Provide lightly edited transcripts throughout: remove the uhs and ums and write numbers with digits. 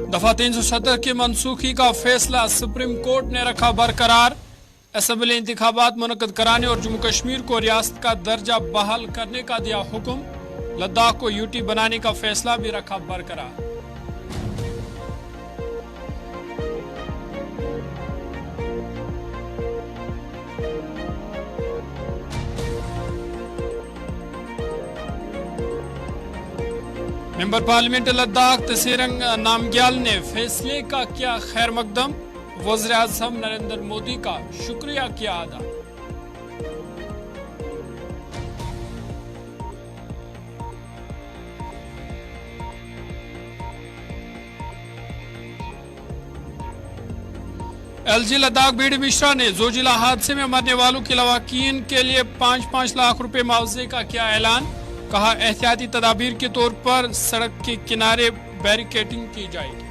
दफा 370 की मनसूखी का फैसला सुप्रीम कोर्ट ने रखा बरकरार। असेंबली इंतखाबात मुनक्कद कराने और जम्मू कश्मीर को रियासत का दर्जा बहाल करने का दिया हुक्म। लद्दाख को यूटी बनाने का फैसला भी रखा बरकरार। मेंबर पार्लियामेंट लद्दाख तसीरंग नामग्याल ने फैसले का किया खैर मकदम। वज़ीर आज़म नरेंद्र मोदी का शुक्रिया किया अदा। एलजी लद्दाख बीडी मिश्रा ने जोजिला हादसे में मरने वालों के लवाकीन के लिए 5-5 लाख रुपए मुआवजे का किया ऐलान। कहा एहतियाती तदाबीर के तौर पर सड़क के किनारे बैरिकेडिंग की जाएगी।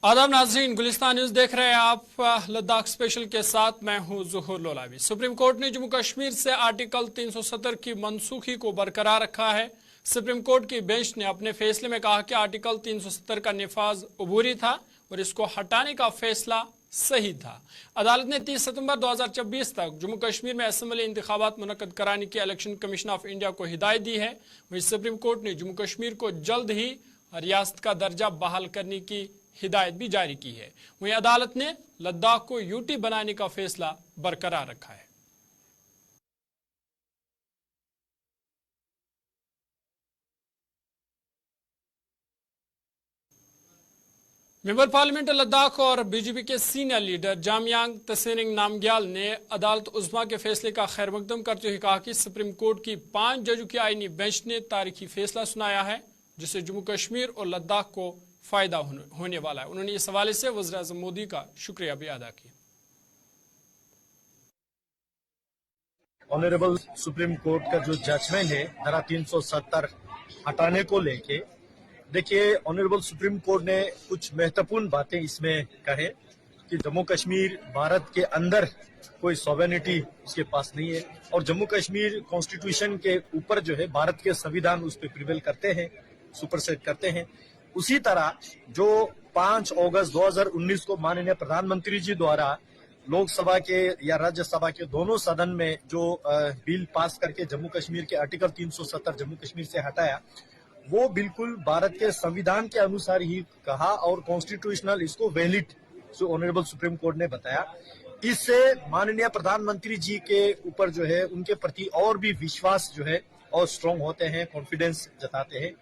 आदाब नाज़रीन, गुलिस्तान न्यूज देख रहे हैं आप। लद्दाख स्पेशल के साथ मैं हूं ज़ुहूर लोलावी। सुप्रीम कोर्ट ने जम्मू कश्मीर से आर्टिकल 370 की मनसूखी को बरकरार रखा है। सुप्रीम कोर्ट की बेंच ने अपने फैसले में कहा कि आर्टिकल 370 का निफाज अबूरी था और इसको हटाने का फैसला सही था। अदालत ने 30 सितंबर 2024 तक जम्मू कश्मीर में असेंबली इंतखाबात मुनक्कद कराने की इलेक्शन कमीशन ऑफ इंडिया को हिदायत दी है। वहीं सुप्रीम कोर्ट ने जम्मू कश्मीर को जल्द ही रियासत का दर्जा बहाल करने की हिदायत भी जारी की है। वहीं अदालत ने लद्दाख को यूटी बनाने का फैसला बरकरार रखा है। मेंबर पार्लियामेंट लद्दाख और बीजेपी के सीनियर लीडर जामयांग तसेरिंग नामग्याल ने अदालत उज़्मा के फैसले का खैर मकदम करते हुए कहा कि सुप्रीम कोर्ट की 5 जजों की आईनी बेंच ने तारीखी फैसला सुनाया है जिससे जम्मू कश्मीर और लद्दाख को फायदा होने वाला है। उन्होंने इस हवाले से वज़ीर आज़म मोदी का शुक्रिया भी अदा किया। ऑनरेबल सुप्रीम कोर्ट का जो जजमेंट है धारा 370 हटाने को लेके, देखिए ऑनरेबल सुप्रीम कोर्ट ने कुछ महत्वपूर्ण बातें इसमें कहे कि जम्मू कश्मीर भारत के अंदर कोई सॉवरेनिटी उसके पास नहीं है और जम्मू कश्मीर कॉन्स्टिट्यूशन के ऊपर जो है भारत के संविधान उस पर प्रिवेल करते हैं, सुपरसेट करते हैं। उसी तरह जो 5 अगस्त 2019 को माननीय प्रधानमंत्री जी द्वारा लोकसभा के या राज्यसभा के दोनों सदन में जो बिल पास करके जम्मू कश्मीर के आर्टिकल 370 जम्मू कश्मीर से हटाया, वो बिल्कुल भारत के संविधान के अनुसार ही कहा और कॉन्स्टिट्यूशनल इसको वैलिड जो ऑनरेबल सुप्रीम कोर्ट ने बताया। इससे माननीय प्रधानमंत्री जी के ऊपर जो है उनके प्रति और भी विश्वास जो है और स्ट्रांग होते हैं, कॉन्फिडेंस जताते हैं,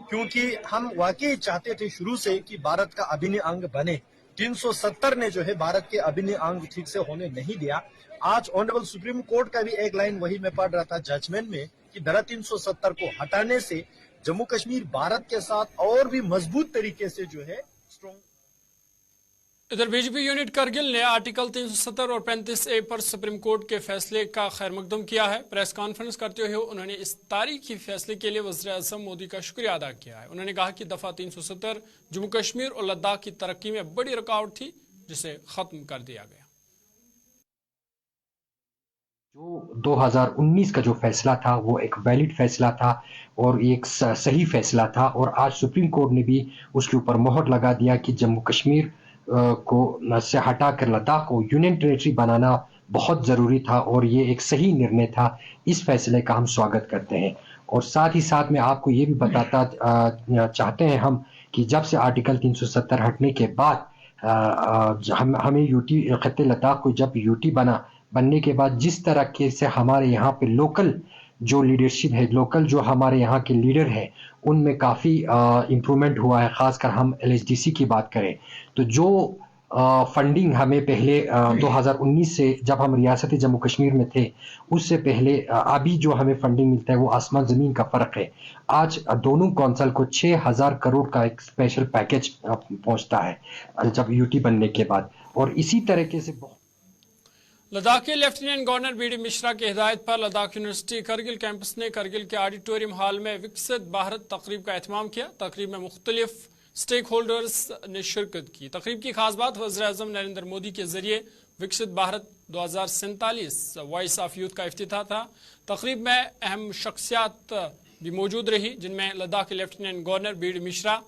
क्योंकि हम वाकई चाहते थे शुरू से कि भारत का अभिन्न अंग बने। 370 ने जो है भारत के अभिन्न अंग ठीक से होने नहीं दिया। आज ऑनरेबल सुप्रीम कोर्ट का भी एक लाइन वही मैं पढ़ रहा था जजमेंट में कि धारा 370 को हटाने से जम्मू कश्मीर भारत के साथ और भी मजबूत तरीके से जो है स्ट्रॉन्ग। इधर बीजेपी यूनिट करगिल ने आर्टिकल 370 और 35A पर सुप्रीम कोर्ट के फैसले का खैर मकदम किया है। प्रेस कॉन्फ्रेंस करते हुए उन्होंने इस तारीखी फैसले के लिए वज़ीर आज़म मोदी का शुक्रिया अदा किया है। उन्होंने कहा कि दफा 370 जम्मू कश्मीर और लद्दाख की तरक्की में बड़ी रुकावट थी जिसे खत्म कर दिया गया। जो 2019 का जो फैसला था वो एक वैलिड फैसला था और एक सही फैसला था और आज सुप्रीम कोर्ट ने भी उसके ऊपर मोहर लगा दिया कि जम्मू कश्मीर को से हटाकर लद्दाख को यूनियन टेरिटरी बनाना बहुत ज़रूरी था और ये एक सही निर्णय था। इस फैसले का हम स्वागत करते हैं और साथ ही साथ में आपको ये भी बताता चाहते हैं हम कि जब से आर्टिकल 370 हटने के बाद हमें यूटी खत्ते लद्दाख को जब यूटी बनने के बाद जिस तरह के से हमारे यहाँ पे लोकल जो लीडरशिप है, लोकल जो हमारे यहाँ के लीडर हैं, उनमें काफ़ी इम्प्रूवमेंट हुआ है। ख़ासकर हम LHDC की बात करें तो जो फंडिंग हमें पहले 2019 से जब हम रियासती जम्मू कश्मीर में थे उससे पहले अभी जो हमें फंडिंग मिलता है वो आसमान ज़मीन का फ़र्क है। आज दोनों कौंसल को 6000 करोड़ का एक स्पेशल पैकेज पहुंचता है जब यूटी बनने के बाद और इसी तरीके से लद्दाख के लेफ्टिनेंट गवर्नर बीडी मिश्रा की हिदायत पर लद्दाख यूनिवर्सिटी करगिल कैंपस ने करगिल के ऑडिटोरियम हॉल में विकसित भारत तकरीब का एहतमाम किया। तकरीब में मुख्तलिफ स्टेक होल्डर्स ने शिरकत की। तकरीब की खास बात वज़ीर आज़म नरेंद्र मोदी के जरिए विकसित भारत 2047 वॉइस ऑफ यूथ का इफ्तिताह था। तकरीब में अहम शख्सियात भी मौजूद रही, जिनमें लद्दाख के lieutenant governor BD Mishra,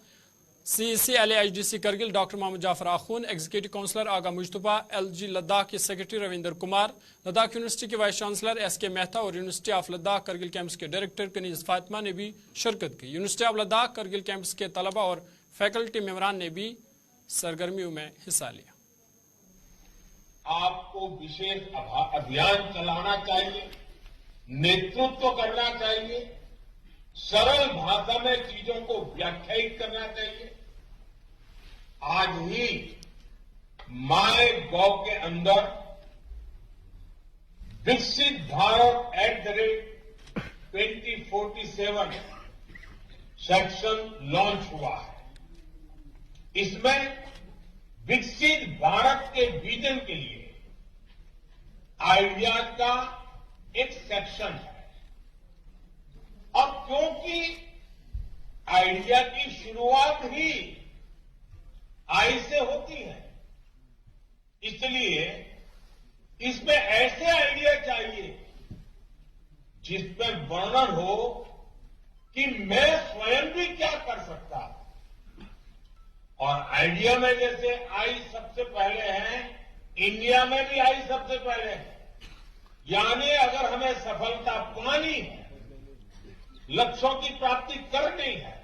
CEC LAHDC Kargil doctor Mohammad Jafar Akhoon, executive councillor Agha Mujtaba, LG Ladakh के सेक्रेटरी रविंदर कुमार, लद्दाख यूनिवर्सिटी के वाइस चांसलर SK मेहता और university of Ladakh Kargil campus के डायरेक्टर कनीज फातिमा ने भी शिरकत की। University of Ladakh Kargil campus के तलबा और फैकल्टी मेंबरान ने भी सरगर्मियों में हिस्सा लिया। आपको विशेष अभियान चलाना चाहिए, नेतृत्व करना चाहिए, सरल भाषा में चीजों को व्याख्यायित करना चाहिए। आज ही माय गॉव के अंदर विकसित भारत @2047 सेक्शन लॉन्च हुआ है। इसमें विकसित भारत के विजन के लिए आइडियाज का एक सेक्शन है। अब क्योंकि आइडिया की शुरुआत ही आई से होती है, इसलिए इसमें ऐसे आइडिया चाहिए जिसमें वर्णन हो कि मैं स्वयं भी क्या कर सकता हूं। और आइडिया में जैसे आई सबसे पहले है, इंडिया में भी आई सबसे पहले है। यानी अगर हमें सफलता पानी है, लक्ष्यों की प्राप्ति करनी है,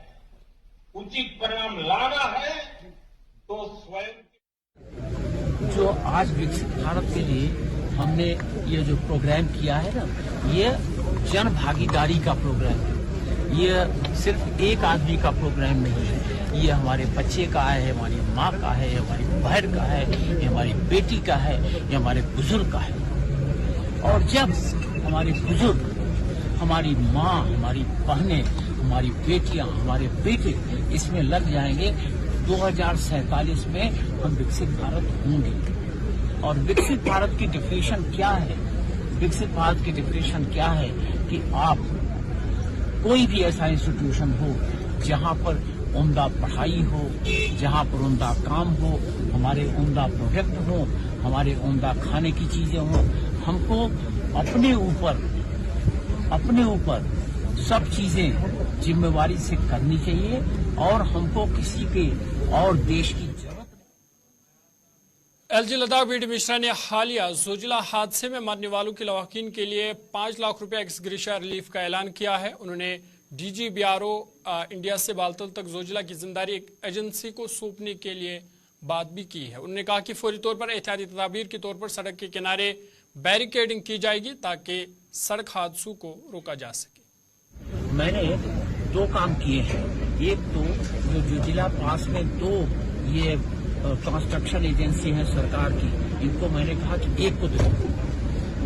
उचित परिणाम लाना है, तो स्वयं जो आज विकसित भारत के लिए हमने ये जो प्रोग्राम किया है ना, ये जन भागीदारी का प्रोग्राम है। ये सिर्फ एक आदमी का प्रोग्राम नहीं है, ये हमारे बच्चे का है, हमारी माँ का है, हमारी बहन का है, ये हमारी बेटी का है, ये हमारे बुजुर्ग का है। और जब हमारे बुजुर्ग, हमारी माँ, हमारी बहनें, हमारी बेटियां, हमारे बेटे इसमें लग जाएंगे, 2047 में हम विकसित भारत होंगे। और विकसित भारत की डिफिनेशन क्या है? विकसित भारत की डिफिनेशन क्या है कि आप कोई भी ऐसा इंस्टीट्यूशन हो जहां पर उम्दा पढ़ाई हो, जहां पर उम्दा काम हो, हमारे उम्दा प्रोडक्ट हो, हमारे उम्दा खाने की चीजें हो। हमको अपने ऊपर सब चीजें जिम्मेवारी से करनी चाहिए और हमको किसी के और देश की जरूरत नहीं। LG लद्दाख बीडी मिश्रा ने हालिया जोजिला हादसे में मरने वालों के लवाकिन के लिए 5 लाख रुपए एक्स ग्रेशिया रिलीफ का ऐलान किया है। उन्होंने DG BRO इंडिया से बालतल तक जोजिला की जिम्मेदारी एक एजेंसी को सौंपने के लिए बात भी की है। उन्होंने कहा कि फौरी तौर पर एहतियाती तदाबीर के तौर पर सड़क के किनारे बैरिकेडिंग की जाएगी ताकि सड़क हादसों को रोका जा सके। मैंने 2 काम किए हैं। एक तो जो जोजिला पास में 2 ये कंस्ट्रक्शन एजेंसी है सरकार की, इनको मैंने कहा कि एक को दो।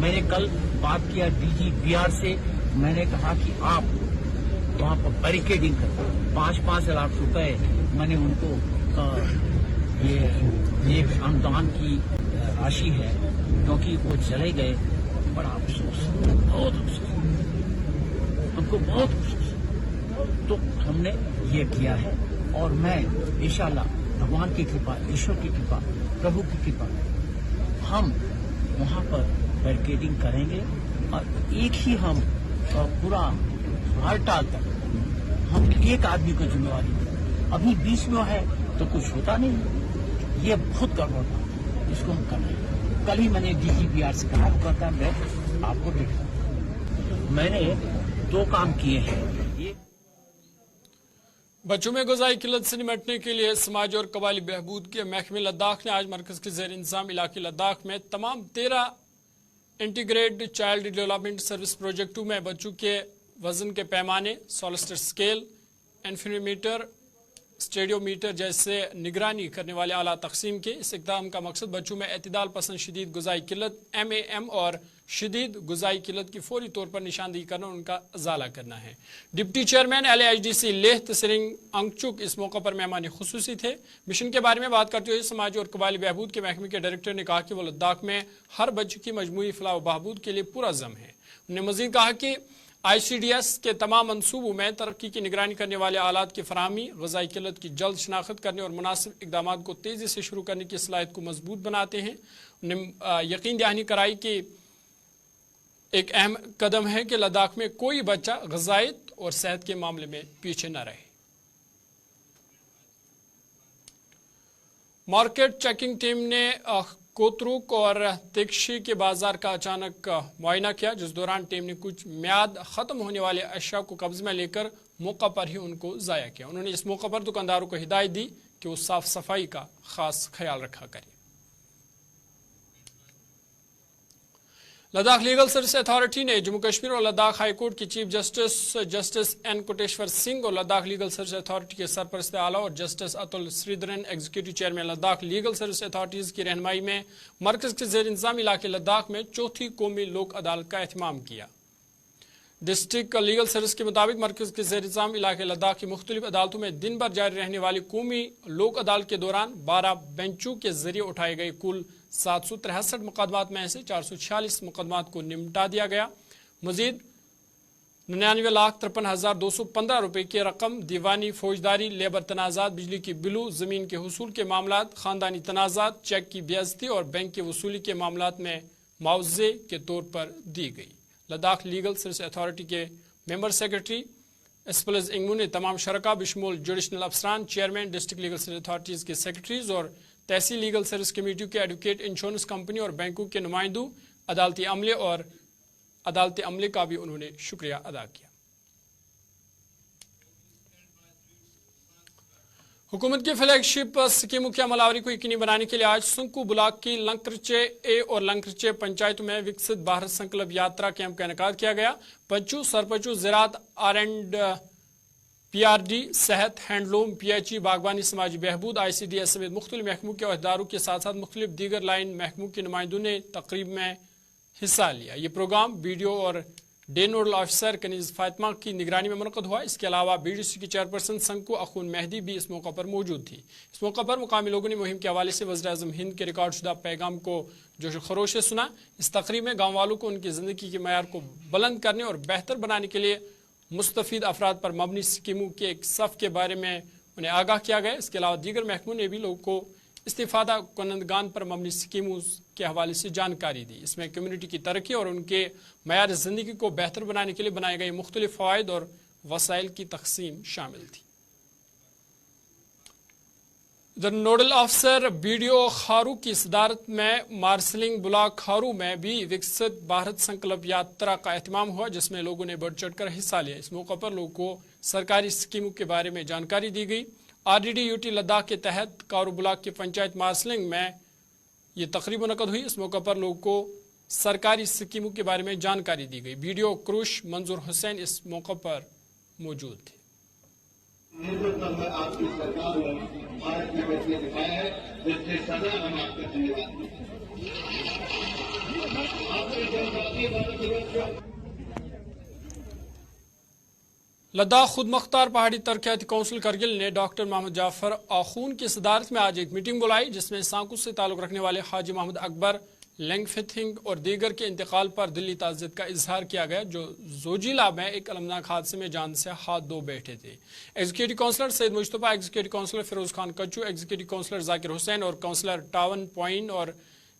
मैंने कल बात किया DG BR से, मैंने कहा कि आप वहां पर बैरिकेडिंग करो। 5-5 लाख रुपए मैंने उनको ये एक अनुदान की राशि है, क्योंकि वो चले गए। बड़ा अफसोस, बहुत अफसोस, हमको बहुत अफसोस। तो हमने ये किया है और मैं इंशाल्लाह भगवान की कृपा, ईश्वर की कृपा, प्रभु की कृपा, हम वहां पर बैरिकेडिंग करेंगे और एक ही हम पूरा हड़ताल तक हम एक आदमी को जिम्मेवारी दें। अभी बीच में है तो कुछ होता नहीं, ये बहुत गड़बड़ था, इसको हम कर रहे हैं। कल ही मैंने DG BR से कहा करता, मैं आपको देखा। मैंने 2 काम किए हैं। बच्चों में गुजाई किल्लत से निपटने के लिए समाज और कबायली बहबूद के महकमे लद्दाख ने आज मरकज के ज़ेर इंतजाम इलाके लद्दाख में तमाम 13 इंटीग्रेटेड चाइल्ड डेवलपमेंट सर्विस प्रोजेक्टों में बच्चों के वजन के पैमाने, सोलिस्टर स्केल, इन्फिनीमीटर, स्टेडियोमीटर जैसे निगरानी करने वाले आला तकसीम के। इस इक़दाम का मकसद बच्चों में एतदाल पसंद शदीद गुजाई किल्लत MAM और शदीद गुजाई किल्लत की फौरी तौर पर निशानदेही करना और उनका अजाला करना है। Deputy chairman LAHDC Leh Tsering Angchuk इस मौका पर मेहमान खुसूसी थे। मिशन के बारे में बात करते हुए समाज और कबायली बहबूद के महकमे के डायरेक्टर ने कहा कि वो लद्दाख में हर बच्चे की मजमूई फलाह व बहबूद के लिए पूरा ज़म है। उन्होंने मजीद कहा कि ICDS के तमाम मनसूबों में तरक्की की निगरानी करने वाले आलात की फराहमी, ग़ज़ाई किल्लत की जल्द शनाख्त करने और मुनासिब इक़दामात को तेज़ी से शुरू करने की सलाहियत को मजबूत बनाते हैं। انہوں نے یقین دہانی کرائی کہ ایک اہم قدم ہے کہ لداخ میں کوئی بچہ غذائیت اور صحت کے معاملے میں پیچھے نہ رہے. مارکیٹ چیکنگ ٹیم نے کوتروک اور تکشی کے بازار کا اچانک معائنہ کیا، جس دوران ٹیم نے کچھ میعاد ختم ہونے والے اشیاء کو قبضے میں لے کر موقع پر ہی ان کو ضائع کیا. انہوں نے اس موقع پر دکانداروں کو ہدایت دی کہ وہ صاف صفائی کا خاص خیال رکھا کریں. لداخ لیگل سروس اتھارٹی نے جموں کشمیر اور لداخ ہائی کورٹ کے chief justice N Koteswar Singh اور لداخ لیگل سروس اتھارٹی کے سرپرست اعلیٰ اور justice Atul Sreedharan executive chairman Ladakh legal service authorities کی رہنمائی میں مرکز کے زیر انتظام علاقے لداخ میں چوتھی قومی لوک عدالت کا اہتمام کیا. ڈسٹرکٹ لیگل سروس کے مطابق مرکز کے زیر انتظام علاقے لداخ کی مختلف عدالتوں میں دن بھر جاری رہنے والی قومی لوک عدالت کے دوران 12 بینچوں کے ذریعے اٹھائے گئے کل 763 مقدمات میں سے 446 مقدمات کو نمٹا دیا گیا. مزید 99,53,215 روپے کی رقم دیوانی، فوجداری، لیبر تنازعات، بجلی کی بلوں، زمین کے حصول کے معاملات، خاندانی تنازعات، چیک کی بے عزتی اور بینک کی وصولی کے معاملات میں معاوضے کے طور پر دی گئی. لداخ لیگل سروس اتھارٹی کے ممبر سیکرٹری اسپلز انگمو نے تمام شرکاء بشمول جوڈیشنل افسران، chairman, district legal service authorities کے سیکرٹریز اور تحصیل لیگل سروس کمیٹیوں کے ایڈوکیٹ، انشورنس کمپنی اور بینکوں کے نمائندوں، عدالتی عملے کا بھی انہوں نے شکریہ ادا کیا. حکومت کی فلیگ شپ اسکیموں کی عمل آوری کو یقینی بنانے کے لیے آج سنکو بلاک کی لنکرچے اے اور لنکرچے پنچایتوں میں وکست بھارت سنکلپ یاترا کیمپ کا انعقاد کیا گیا. پنچو، سرپنچو، زراعت، PRD، صحت، ہینڈلوم، PHE، باغبانی، سماجی بہبود، ICDS سمیت مختلف محکموں کے عہدیداروں کے ساتھ ساتھ مختلف دیگر لائن محکموں کے نمائندوں نے تقریب میں حصہ لیا. یہ پروگرام BDO اور ڈے نوڈل آفیسر کنیز فاطمہ کی نگرانی میں منعقد ہوا. اس کے علاوہ BDC کی چیئرپرسن سنکو اخون مہدی بھی اس موقع پر موجود تھی. اس موقع پر مقامی لوگوں نے مہم کے حوالے سے وزیر اعظم ہند کے ریکارڈ شدہ پیغام کو جوش و خروش سے سنا. اس تقریب میں گاؤں والوں کو ان کی زندگی کے معیار کو بلند کرنے اور بہتر بنانے کے لیے مستفید افراد پر مبنی اسکیموں کے ایک صف کے بارے میں انہیں آگاہ کیا گیا. اس کے علاوہ دیگر محکموں نے بھی لوگوں کو استفادہ کنندگان پر مبنی اسکیموں کے حوالے سے جانکاری دی. اس میں کمیونٹی کی ترقی اور ان کے معیار زندگی کو بہتر بنانے کے لیے بنائے گئے مختلف فوائد اور وسائل کی تقسیم شامل تھی. نوڈل آفیسر BDO خارو کی صدارت میں مارسلنگ بلاک خارو میں بھی وکست بھارت سنکلپ یاترا کا اہتمام ہوا، جس میں لوگوں نے بڑھ چڑھ کر حصہ لیا. اس موقع پر لوگوں کو سرکاری اسکیموں کے بارے میں جانکاری دی گئی. RDD-UT لداخ کے تحت کارو بلاک کی پنچایت مارسلنگ میں یہ تقریب منعقد ہوئی. اس موقع پر لوگوں کو سرکاری اسکیموں کے بارے میں جانکاری دی گئی. BDO کروش منظور حسین اس موقع پر موجود تھے. آپ کی سرکار نے بھارت میں ویسے دکھایا ہے، جس سے سزا ہم آپ کا لداخ خود مختار پہاڑی ترقیاتی کونسل کرگل نے ڈاکٹر محمد جعفر آخون کی صدارت میں آج ایک میٹنگ بلائی، جس میں سانکو سے تعلق رکھنے والے حاجی محمد اکبر لینگفتھنگ اور دیگر کے انتقال پر دلی تعزیت کا اظہار کیا گیا، جو زوجیلا میں ایک المناک حادثے میں جان سے ہاتھ دھو بیٹھے تھے. Executive councillor Syed Mujtaba, executive councillor Feroz Khan Kachoo, executive councillor Zakir Hussain اور کونسلر ٹاون پوائن اور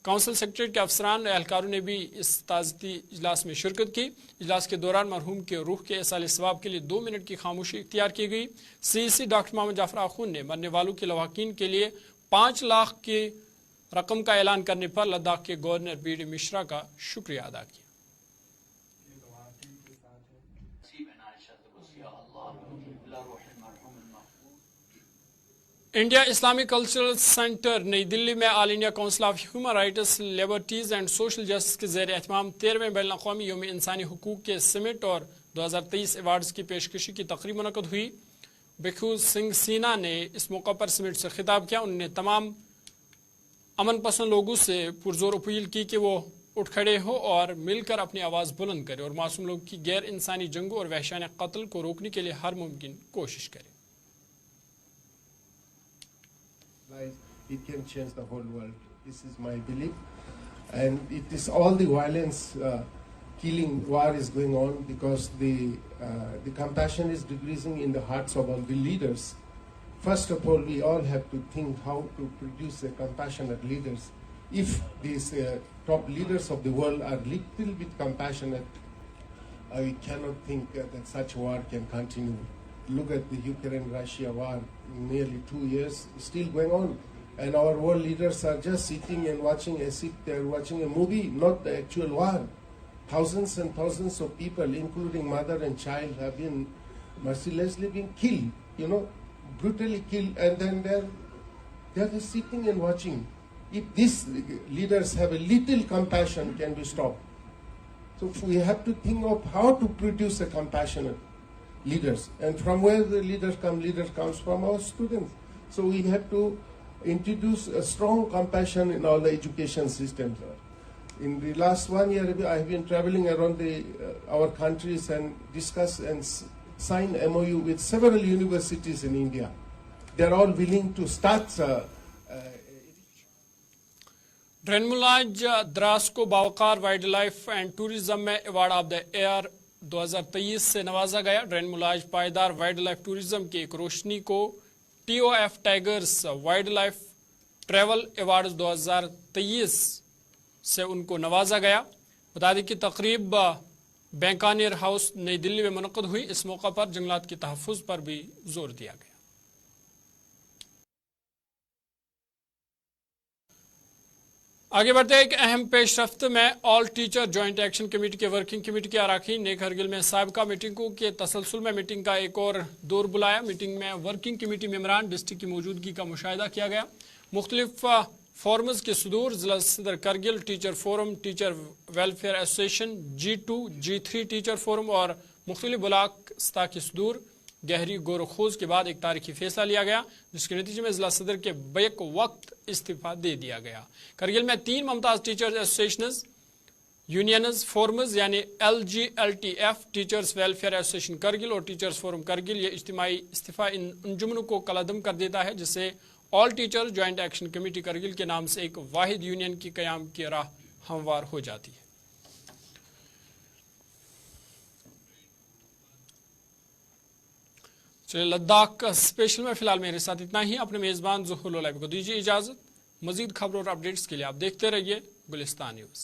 کونسل سیکریٹریٹ کے افسران اہلکاروں نے بھی اس تعزیتی اجلاس میں شرکت کی. اجلاس کے دوران مرحوم کے روح کے ایصال ثواب کے لیے 2 منٹ کی خاموشی اختیار کی گئی. CEC ڈاکٹر محمد جعفر آخون نے مرنے والوں کے لواحقین کے لیے 5 لاکھ کی رقم کا اعلان کرنے پر لداخ کے گورنر BD مشرا کا شکریہ ادا کیا. انڈیا اسلامی کلچرل سینٹر نئی دلی میں all India council of human rights, liberties and social justice کے زیر اہتمام 13ویں بین الاقوامی یوم انسانی حقوق کے سمٹ اور 2023 ایوارڈز کی پیشکشی کی تقریب منعقد ہوئی. بھکھو سنگھ سینا نے اس موقع پر سمٹ سے خطاب کیا. انہوں نے تمام امن پسند لوگوں سے پرزور اپیل کی کہ وہ اٹھ کھڑے ہو اور مل کر اپنی آواز بلند کرے اور معصوم لوگوں کی غیر انسانی جنگوں اور وحشیانہ قتل کو روکنے کے لیے ہر ممکن کوشش کرے. It can change the whole world. This is my belief. And it is all the violence, killing, war is going on because the compassion is decreasing in the hearts of all the leaders. First of all, we all have to think how to produce a compassionate leaders if these top leaders of the world are little bit compassionate, I cannot think that such war can continue. Look at the Ukraine-Russia war, nearly 2 years, still going on. And our world leaders are just sitting and watching as if they're watching a movie, not the actual war. Thousands and thousands of people, including mother and child, have been mercilessly being killed, brutally killed, and then they're just sitting and watching. If these leaders have a little compassion, can be stopped. So we have to think of how to produce a compassionate leaders. And from where the leaders comes from our students. So we have to introduce a strong compassion in all the education systems. In the last 1 year, I have been traveling around our countries and discuss and sign MOU with several universities in India. They're all willing to start. ड्रेनमुलाज Dras को बावकार wild life and tourism में award of the year 2023 से नवाजा गया। ड्रेनमुलाज पायदार wild life tourism की एक रोशनी को TOF tigers wild life travel award 2023 से उनको नवाजा गया। बता दें कि तकरीब बैंकानियर हाउस नई दिल्ली में मुनक्कद हुई। इस मौका पर जंगलात के तहफ़्फ़ुज़ पर भी जोर दिया गया। आगे बढ़ते हैं एक अहम पेशरफ्त में all teacher joint action committee के वर्किंग कमेटी के अरकान ने करगिल में साबिका मीटिंगों के तसलसल में मीटिंग का एक और दौर बुलाया। मीटिंग में वर्किंग कमेटी मेंबरान डिस्ट्रिक्ट की मौजूदगी का मुशाहिदा किया गया। मुख्तलिफ फोरम्स के सदूर जिला सदर Kargil teacher forum, teacher welfare association, G2, G3 teacher forum और मुख्तलिफ ब्लाक सतह के सदूर गहरी गौर खोज के बाद एक तारीखी फैसला लिया गया, जिसके नतीजे में जिला सदर के बैक वक्त इस्तीफा दे दिया गया। करगिल में 3 Mumtaz teachers associations, unions, forums यानी LGLTF, teachers welfare association Kargil और टीचर्स फोरम करगिल, ये इज्तिमाई इस्तीफा इन अंजुमनों को कलअदम कर देता है, जिससे all teachers joint action committee Kargil के नाम से एक वाहिद यूनियन की क़याम की राह हमवार हो जाती है। चलिए, लद्दाख स्पेशल में फिलहाल मेरे साथ इतना ही। अपने मेज़बान ज़ुहूर लोलाइब को दीजिए इजाज़त। मज़ीद खबरों और अपडेट्स के लिए आप देखते रहिए गुलिस्तान न्यूज़।